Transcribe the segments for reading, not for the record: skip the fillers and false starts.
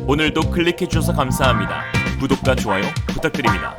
오늘도 클릭해주셔서 감사합니다. 구독과 좋아요 부탁드립니다.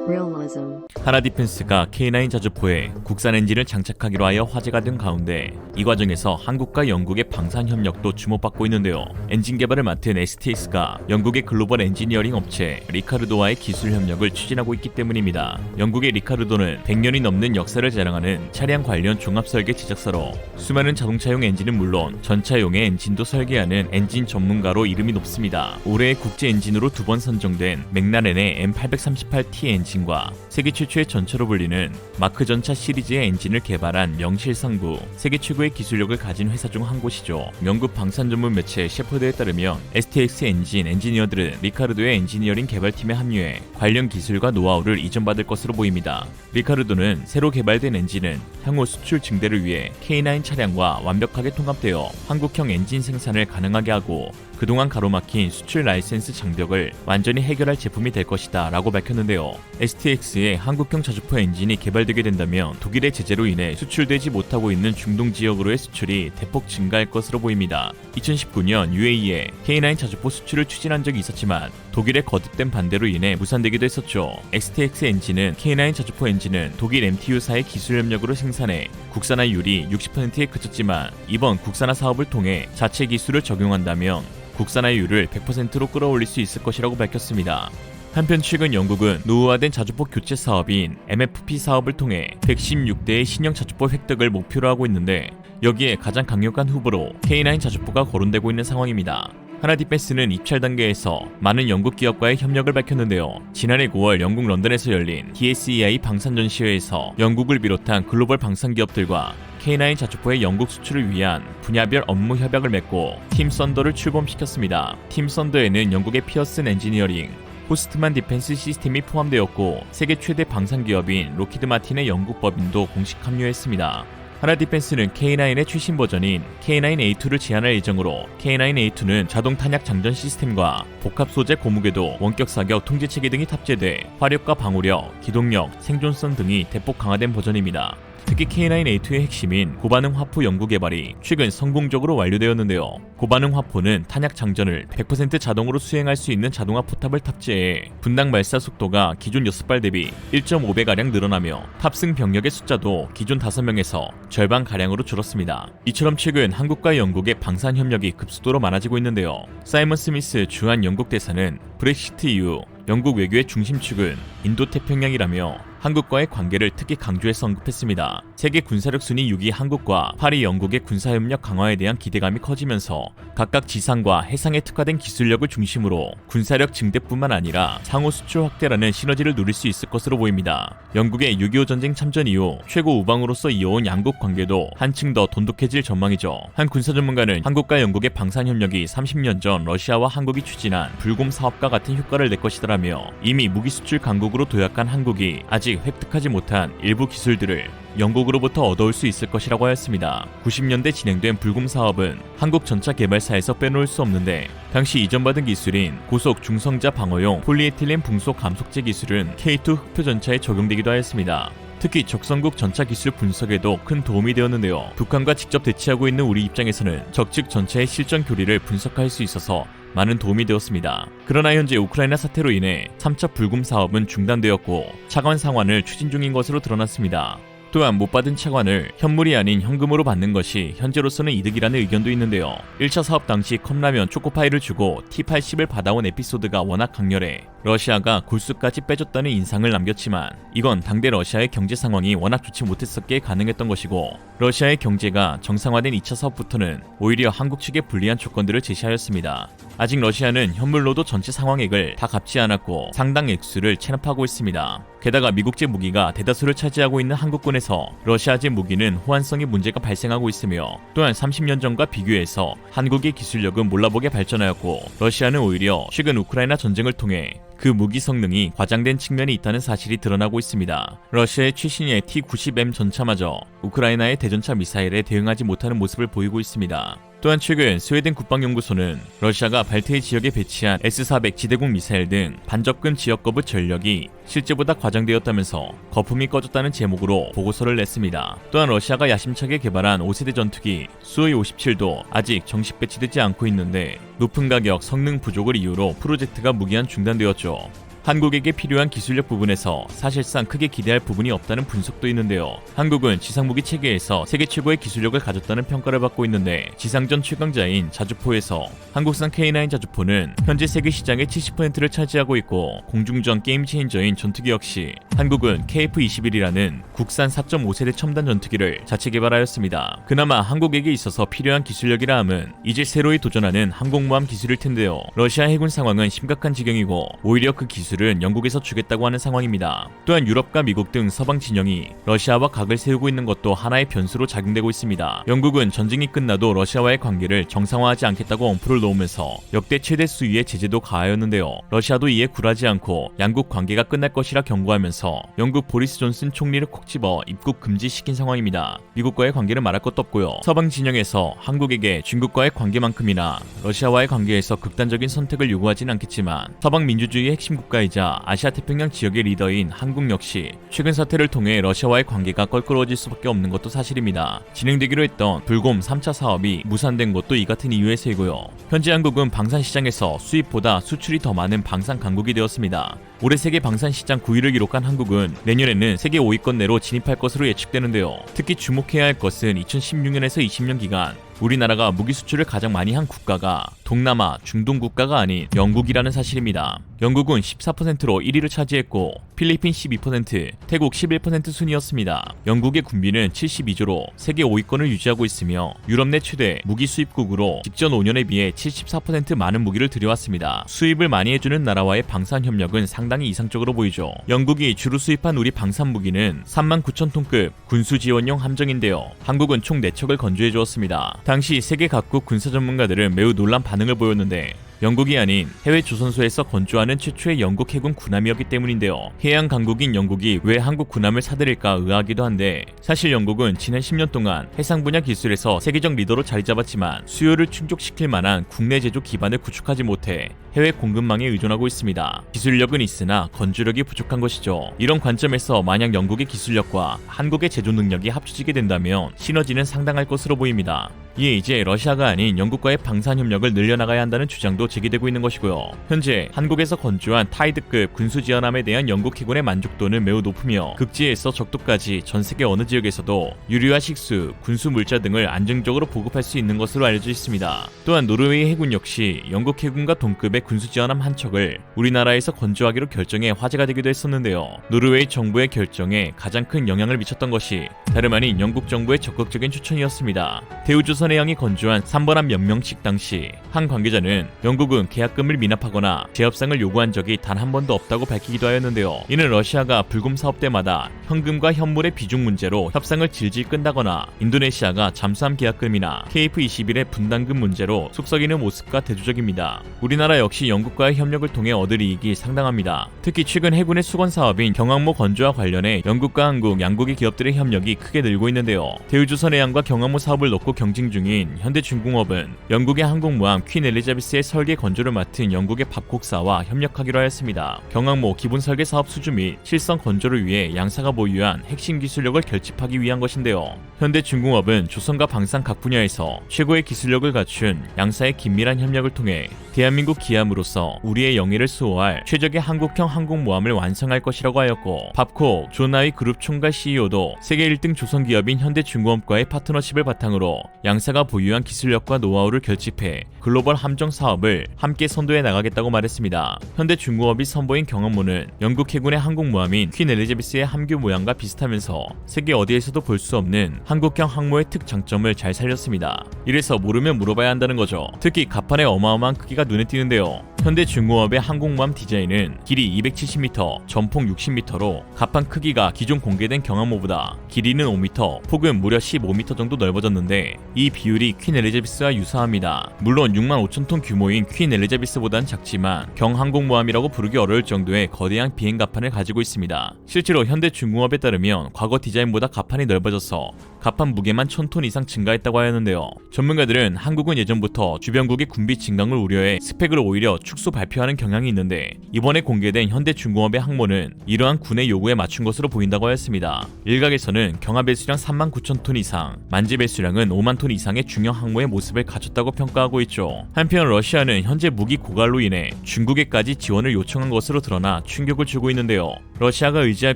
Realism. 하나디펜스가 K9 자주포에 국산 엔진을 장착하기로 하여 화제가 된 가운데 이 과정에서 한국과 영국의 방산 협력도 주목받고 있는데요. 엔진 개발을 맡은 STX가 영국의 글로벌 엔지니어링 업체 리카르도와의 기술 협력을 추진하고 있기 때문입니다. 영국의 리카르도는 100년이 넘는 역사를 자랑하는 차량 관련 종합설계 제작사로 수많은 자동차용 엔진은 물론 전차용의 엔진도 설계하는 엔진 전문가로 이름이 높습니다. 올해 국제 엔진으로 2번 선정된 맥라렌의 M838T 엔진 과 세계 최초의 전차로 불리는 마크 전차 시리즈의 엔진을 개발한 명실상부 세계 최고의 기술력을 가진 회사 중 한 곳이죠. 영국 방산 전문 매체 셰퍼드에 따르면 STX 엔지니어들은 리카르도의 엔지니어링 개발팀에 합류해 관련 기술과 노하우를 이전받을 것으로 보입니다. 리카르도는 새로 개발된 엔진은 향후 수출 증대를 위해 K9 차량과 완벽하게 통합되어 한국형 엔진 생산을 가능하게 하고 그동안 가로막힌 수출 라이센스 장벽을 완전히 해결할 제품이 될 것이다 라고 밝혔는데요. STX의 한국형 자주포 엔진이 개발되게 된다면 독일의 제재로 인해 수출되지 못하고 있는 중동 지역으로의 수출이 대폭 증가할 것으로 보입니다. 2019년 UAE에 K9 자주포 수출을 추진한 적이 있었지만 독일의 거듭된 반대로 인해 무산되기도 했었죠. STX 엔진은 K9 자주포 엔진은 독일 MTU사의 기술 협력으로 생산해 국산화율이 60%에 그쳤지만 이번 국산화 사업을 통해 자체 기술을 적용한다면 국산화율을 100%로 끌어올릴 수 있을 것이라고 밝혔습니다. 한편 최근 영국은 노후화된 자주포 교체 사업인 MFP 사업을 통해 116대의 신형 자주포 획득을 목표로 하고 있는데 여기에 가장 강력한 후보로 K9 자주포가 거론되고 있는 상황입니다. 하나디펜스는 입찰 단계에서 많은 영국 기업과의 협력을 밝혔는데요. 지난해 9월 영국 런던에서 열린 DSEI 방산 전시회에서 영국을 비롯한 글로벌 방산 기업들과 K9 자주포의 영국 수출을 위한 분야별 업무 협약을 맺고 팀 썬더를 출범시켰습니다. 팀 썬더에는 영국의 피어슨 엔지니어링, 호스트만 디펜스 시스템이 포함되었고 세계 최대 방산 기업인 로키드 마틴의 영국 법인도 공식 합류했습니다. 하나디펜스는 K9의 최신 버전인 K9A2를 제안할 예정으로 K9A2는 자동 탄약 장전 시스템과 복합 소재 고무궤도, 원격 사격 통제 체계 등이 탑재돼 화력과 방호력, 기동력, 생존성 등이 대폭 강화된 버전입니다. 특히 K9A2의 핵심인 고반응 화포 연구 개발이 최근 성공적으로 완료되었는데요. 고반응 화포는 탄약 장전을 100% 자동으로 수행할 수 있는 자동화 포탑을 탑재해 분당 발사 속도가 기존 6발 대비 1.5배가량 늘어나며 탑승 병력의 숫자도 기존 5명에서 절반가량으로 줄었습니다. 이처럼 최근 한국과 영국의 방산 협력이 급속도로 많아지고 있는데요. 사이먼 스미스 주한 영국 대사는 브렉시트 이후 영국 외교의 중심축은 인도태평양이라며 한국과의 관계를 특히 강조해서 언급했습니다. 세계 군사력 순위 6위 한국과 8위 영국의 군사협력 강화에 대한 기대감이 커지면서 각각 지상과 해상에 특화된 기술력을 중심으로 군사력 증대뿐만 아니라 상호 수출 확대라는 시너지를 누릴 수 있을 것으로 보입니다. 영국의 6.25 전쟁 참전 이후 최고 우방으로서 이어온 양국 관계도 한층 더 돈독해질 전망이죠. 한 군사 전문가는 한국과 영국의 방산 협력이 30년 전 러시아와 한국이 추진한 불곰 사업과 같은 효과를 낼 것이라며 이미 무기 수출 강국으로 도약한 한국이 아직 획득하지 못한 일부 기술들을 영국으로부터 얻어올 수 있을 것이라고 하였습니다. 90년대 진행된 불곰 사업은 한국 전차 개발사에서 빼놓을 수 없는데 당시 이전받은 기술인 고속 중성자 방어용 폴리에틸렌 붕속 감속제 기술은 K2 흑표 전차에 적용되기도 하였습니다. 특히 적성국 전차 기술 분석에도 큰 도움이 되었는데요. 북한과 직접 대치하고 있는 우리 입장에서는 적측 전차의 실전 교리를 분석할 수 있어서 많은 도움이 되었습니다. 그러나 현재 우크라이나 사태로 인해 3차 불금 사업은 중단되었고 차관 상환을 추진 중인 것으로 드러났습니다. 또한 못 받은 차관을 현물이 아닌 현금으로 받는 것이 현재로서는 이득이라는 의견도 있는데요. 1차 사업 당시 컵라면 초코파이를 주고 T-80을 받아온 에피소드가 워낙 강렬해 러시아가 골수까지 빼줬다는 인상을 남겼지만 이건 당대 러시아의 경제 상황이 워낙 좋지 못했었기에 가능했던 것이고 러시아의 경제가 정상화된 2차 사업부터는 오히려 한국 측에 불리한 조건들을 제시하였습니다. 아직 러시아는 현물로도 전체 상황액을 다 갚지 않았고 상당 액수를 체납하고 있습니다. 게다가 미국제 무기가 대다수를 차지하고 있는 한국군에서 러시아제 무기는 호환성의 문제가 발생하고 있으며 또한 30년 전과 비교해서 한국의 기술력은 몰라보게 발전하였고 러시아는 오히려 최근 우크라이나 전쟁을 통해 그 무기 성능이 과장된 측면이 있다는 사실이 드러나고 있습니다. 러시아의 최신의 T-90M 전차마저 우크라이나의 대전차 미사일에 대응하지 못하는 모습을 보이고 있습니다. 또한 최근 스웨덴 국방연구소는 러시아가 발트해 지역에 배치한 S-400 지대공 미사일 등 반접근 지역거부 전력이 실제보다 과장되었다면서 거품이 꺼졌다는 제목으로 보고서를 냈습니다. 또한 러시아가 야심차게 개발한 5세대 전투기 수호이 57도 아직 정식 배치되지 않고 있는데 높은 가격, 성능 부족을 이유로 프로젝트가 무기한 중단되었죠. 한국에게 필요한 기술력 부분에서 사실상 크게 기대할 부분이 없다는 분석도 있는데요. 한국은 지상무기 체계에서 세계 최고의 기술력을 가졌다는 평가를 받고 있는데 지상전 최강자인 자주포에서 한국산 K9 자주포는 현재 세계 시장의 70%를 차지하고 있고 공중전 게임 체인저인 전투기 역시 한국은 KF-21이라는 국산 4.5세대 첨단 전투기를 자체 개발하였습니다. 그나마 한국에게 있어서 필요한 기술력이라 함은 이제 새로이 도전하는 항공모함 기술일 텐데요. 러시아 해군 상황은 심각한 지경이고 오히려 그 기술은 영국에서 주겠다고 하는 상황입니다. 또한 유럽과 미국 등 서방 진영이 러시아와 각을 세우고 있는 것도 하나의 변수로 작용되고 있습니다. 영국은 전쟁이 끝나도 러시아와의 관계를 정상화하지 않겠다고 엄포를 놓으면서 역대 최대 수위의 제재도 가하였는데요. 러시아도 이에 굴하지 않고 양국 관계가 끝날 것이라 경고하면서 영국 보리스 존슨 총리를 콕 집어 입국 금지시킨 상황입니다. 미국과의 관계는 말할 것도 없고요. 서방 진영에서 한국에게 중국과의 관계만큼이나 러시아와의 관계에서 극단적인 선택을 요구하진 않겠지만 서방 민주주의의 핵심 국가이자 아시아 태평양 지역의 리더인 한국 역시 최근 사태를 통해 러시아와의 관계가 껄끄러워질 수밖에 없는 것도 사실입니다. 진행되기로 했던 불곰 3차 사업이 무산된 것도 이 같은 이유에서이고요. 현재 한국은 방산 시장에서 수입보다 수출이 더 많은 방산 강국이 되었습니다. 올해 세계 방산 시장 9위를 기록한 한국은 내년에는 세계 5위권 내로 진입할 것으로 예측되는데요. 특히 주목해야 할 것은 2016년에서 20년 기간 우리나라가 무기 수출을 가장 많이 한 국가가 동남아, 중동 국가가 아닌 영국이라는 사실입니다. 영국은 14%로 1위를 차지했고 필리핀 12%, 태국 11% 순이었습니다. 영국의 군비는 72조로 세계 5위권을 유지하고 있으며 유럽 내 최대 무기 수입국으로 직전 5년에 비해 74% 많은 무기를 들여왔습니다. 수입을 많이 해주는 나라와의 방산 협력은 상당히 이상적으로 보이죠. 영국이 주로 수입한 우리 방산 무기는 39,000톤급 군수 지원용 함정인데요. 한국은 총 4척을 건조해 주었습니다. 당시 세계 각국 군사 전문가들은 매우 놀란 반응을 보였는데 영국이 아닌 해외 조선소에서 건조하는 최초의 영국 해군 군함이었기 때문인데요. 해양 강국인 영국이 왜 한국 군함을 사들일까 의아하기도 한데 사실 영국은 지난 10년 동안 해상 분야 기술에서 세계적 리더로 자리 잡았지만 수요를 충족시킬 만한 국내 제조 기반을 구축하지 못해 해외 공급망에 의존하고 있습니다. 기술력은 있으나 건조력이 부족한 것이죠. 이런 관점에서 만약 영국의 기술력과 한국의 제조 능력이 합쳐지게 된다면 시너지는 상당할 것으로 보입니다. 이에 이제 러시아가 아닌 영국과의 방산 협력을 늘려나가야 한다는 주장도 제기되고 있는 것이고요. 현재 한국에서 건조한 타이드급 군수지원함에 대한 영국 해군의 만족도는 매우 높으며 극지에서 적도까지 전 세계 어느 지역에서도 유류와 식수, 군수 물자 등을 안정적으로 보급할 수 있는 것으로 알려져 있습니다. 또한 노르웨이 해군 역시 영국 해군과 동급의 군수지원함 한 척을 우리나라에서 건조하기로 결정해 화제가 되기도 했었는데요. 노르웨이 정부의 결정에 가장 큰 영향을 미쳤던 것이 다름 아닌 영국 정부의 적극적인 추천이었습니다. 대우조선해양이 건조한 3번함 몇 명씩 당시 한 관계자는 영국은 계약금을 미납하거나 재협상을 요구한 적이 단 한 번도 없다고 밝히기도 하였는데요. 이는 러시아가 불곰 사업 때마다 현금과 현물의 비중 문제로 협상을 질질 끈다거나 인도네시아가 잠수함 계약금이나 KF-21의 분담금 문제로 속썩이는 모습과 대조적입니다. 우리나라 역시 영국과의 협력을 통해 얻을 이익이 상당합니다. 특히 최근 해군의 수건 사업인 경항모 건조와 관련해 영국과 한국 양국의 기업들의 협력이 크게 늘고 있는데요. 대우조선해양과 경항모 사업을 놓고 경쟁 중인 현대중공업은 영국의 항공모함 퀸 엘리자베스의 설계 건조를 맡은 영국의 밥곡사와 협력하기로 하였습니다. 경항모 기본 설계 사업 수주 및 실성 건조를 위해 양사가 보유한 핵심 기술력을 결집하기 위한 것인데요. 현대중공업은 조선과 방산 각 분야에서 최고의 기술력을 갖춘 양사의 긴밀한 협력을 통해 대한민국 기함으로서 우리의 영예를 수호할 최적의 한국형 항공모함을 완성할 것이라고 하였고 밥콕 조나이 그룹 총괄 CEO도 세계 1등 조선기업인 현대중공업과의 파트너십을 바탕으로 양사가 보유한 기술력과 노하우를 결집해 글로벌 함정 사업을 함께 선도해 나가겠다고 말했습니다. 현대중공업이 선보인 경항모는 영국 해군의 항공모함인 퀸 엘리자베스의 함교 모양과 비슷하면서 세계 어디에서도 볼 수 없는 한국형 항모의 특장점을 잘 살렸습니다. 이래서 모르면 물어봐야 한다는 거죠. 특히 갑판의 어마어마한 크기가 눈에 띄는데요. 현대중공업의 항공모함 디자인은 길이 270m, 전폭 60m로 갑판 크기가 기존 공개된 경항모보다 길이는 5m, 폭은 무려 15m 정도 넓어졌는데 이 비율이 퀸 엘리자베스와 유사합니다. 물론 65,000톤 규모인 퀸 엘리자베스보단 작지만 경항공모함이라고 부르기 어려울 정도의 거대한 비행 갑판을 가지고 있습니다. 실제로 현대중공업에 따르면 과거 디자인보다 갑판이 넓어져서 갑판 무게만 1000톤 이상 증가했다고 하였는데요. 전문가들은 한국은 예전부터 주변국의 군비 증강을 우려해 스펙을 오히려 축소 발표하는 경향이 있는데 이번에 공개된 현대중공업의 항모는 이러한 군의 요구에 맞춘 것으로 보인다고 하였습니다. 일각에서는 경하 배수량 39,000톤 이상, 만지 배수량은 5만 톤 이상의 중형 항모의 모습을 갖췄다고 평가하고 있죠. 한편 러시아는 현재 무기 고갈로 인해 중국에까지 지원을 요청한 것으로 드러나 충격을 주고 있는데요. 러시아가 의지할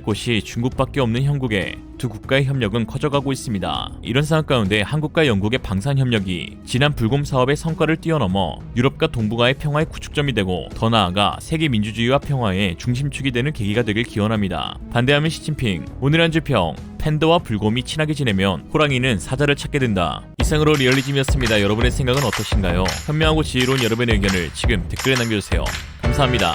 곳이 중국밖에 없는 형국에 두 국가의 협력은 커져가고 있습니다. 이런 상황 가운데 한국과 영국의 방산 협력이 지난 불곰 사업의 성과를 뛰어넘어 유럽과 동북아의 평화의 구축점이 되고 더 나아가 세계 민주주의와 평화의 중심축이 되는 계기가 되길 기원합니다. 반대하면 시진핑, 오늘 한 주평, 팬더와 불곰이 친하게 지내면 호랑이는 사자를 찾게 된다. 이상으로 리얼리즘이었습니다. 여러분의 생각은 어떠신가요? 현명하고 지혜로운 여러분의 의견을 지금 댓글에 남겨주세요. 감사합니다.